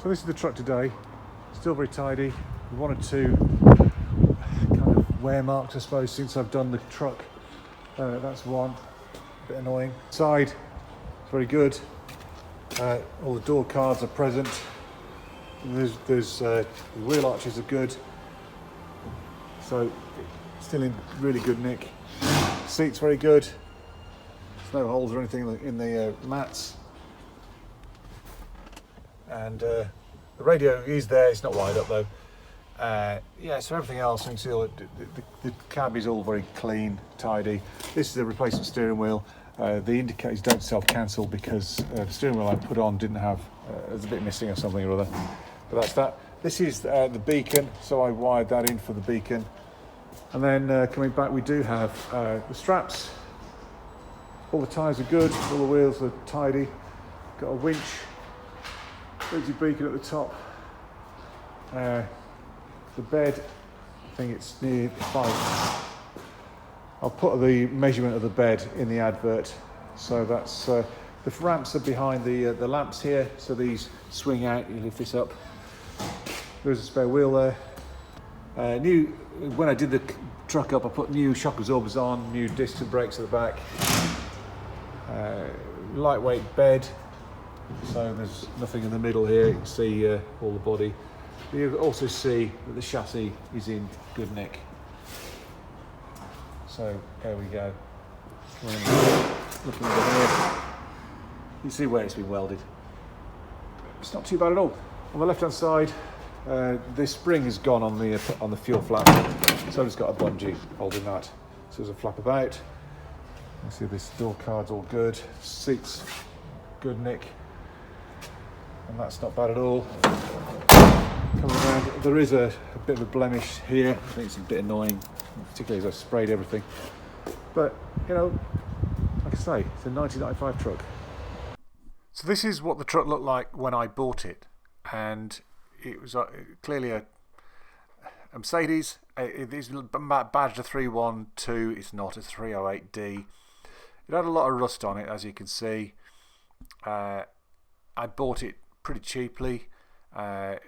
So this is the truck today, still very tidy. One or two kind of wear marks, I suppose, since I've done the truck. That's one, a bit annoying. Side, it's very good. All the door cards are present. The wheel arches are good. So, still in really good nick. Seat's very good. There's no holes or anything in the mats. And the radio is there, it's not wired up though. Yeah, so everything else, you can see the cab is all very clean, tidy. This is a replacement steering wheel. The indicators don't self-cancel because the steering wheel I put on didn't have, there's a bit missing or something or other. But that's that. This is the beacon, so I wired that in for the beacon. And then coming back, we do have the straps. All the tyres are good, all the wheels are tidy. Got a winch. There's your beacon at the top. The bed, I think it's near 5. I'll put the measurement of the bed in the advert. So that's the ramps are behind the lamps here. So these swing out. You lift this up. There's a spare wheel there. When I did the truck up, I put new shock absorbers on, new discs and brakes at the back. Lightweight bed. So there's nothing in the middle here. You can see all the body. You also see that the chassis is in good nick. So there we go. Looking over here, you see where it's been welded. It's not too bad at all. On the left-hand side, the spring has gone on the fuel flap, so I've just got a bungee holding that. So there's a flap about. You see this door card's all good. Seats, good nick. And that's not bad at all. Coming around, there is a bit of a blemish here. I think it's a bit annoying, particularly as I sprayed everything. But, you know, like I say, it's a 1995 truck. So this is what the truck looked like when I bought it. And it was clearly a Mercedes. It is badged a 312. It's not a 308D. It had a lot of rust on it, as you can see. I bought it pretty cheaply, and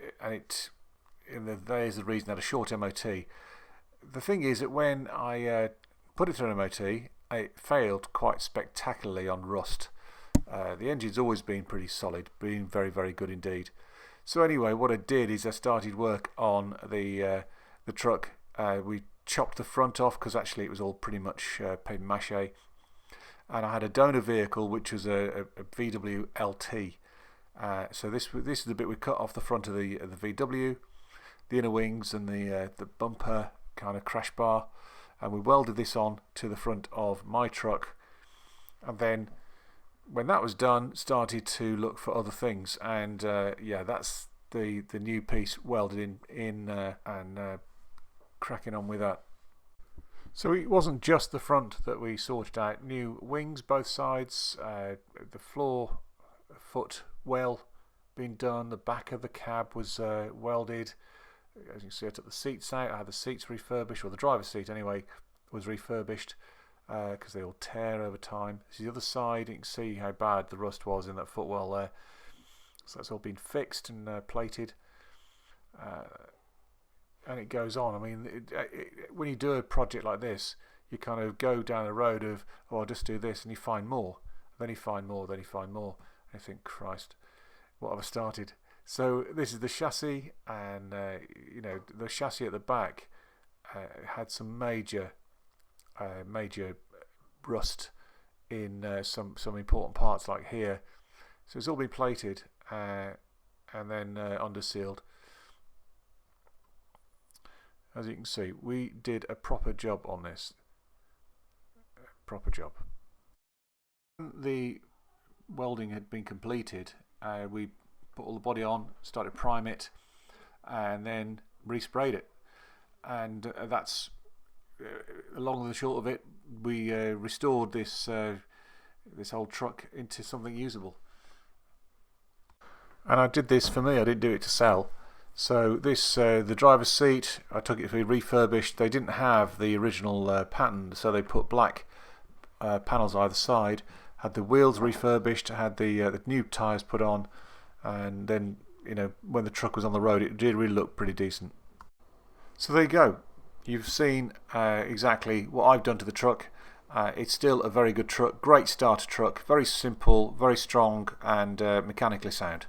there's the reason it had a short MOT. The thing is that when I put it through an MOT, it failed quite spectacularly on rust. The engine's always been pretty solid, been very, very good indeed. So anyway, what I did is I started work on the truck. We chopped the front off because actually it was all pretty much paper mache. And I had a donor vehicle which was a VW LT. So this is the bit we cut off the front of the VW, the inner wings and the bumper kind of crash bar, and we welded this on to the front of my truck. And then when that was done, started to look for other things, and yeah, that's the new piece welded in and cracking on with that. So it wasn't just the front that we sorted out. New wings both sides, the floor foot well being done, the back of the cab was welded. As you can see, I took the seats out. I had the seats refurbished, or the driver's seat anyway was refurbished because they all tear over time. This is the other side. You can see how bad the rust was in that footwell there. So that's all been fixed and plated. And it goes on. I mean, when you do a project like this, you kind of go down a road of, oh, I'll just do this, and you find more. Then you find more, then you find more. And you think, Christ, what have I started? So this is the chassis, and you know, the chassis at the back had some major rust in some important parts, like here. So it's all been plated and then under sealed. As you can see, we did a proper job on this. Proper job. The welding had been completed. We put all the body on, started to prime it, and then resprayed it. And that's along the short of it. We restored this old truck into something usable. And I did this for me. I didn't do it to sell. So this, the driver's seat, I took it to be refurbished. They didn't have the original pattern, so they put black panels either side. Had the wheels refurbished, had the new tyres put on, and then you know, when the truck was on the road, it did really look pretty decent. So there you go. You've seen exactly what I've done to the truck. It's still a very good truck, great starter truck, very simple, very strong, and mechanically sound.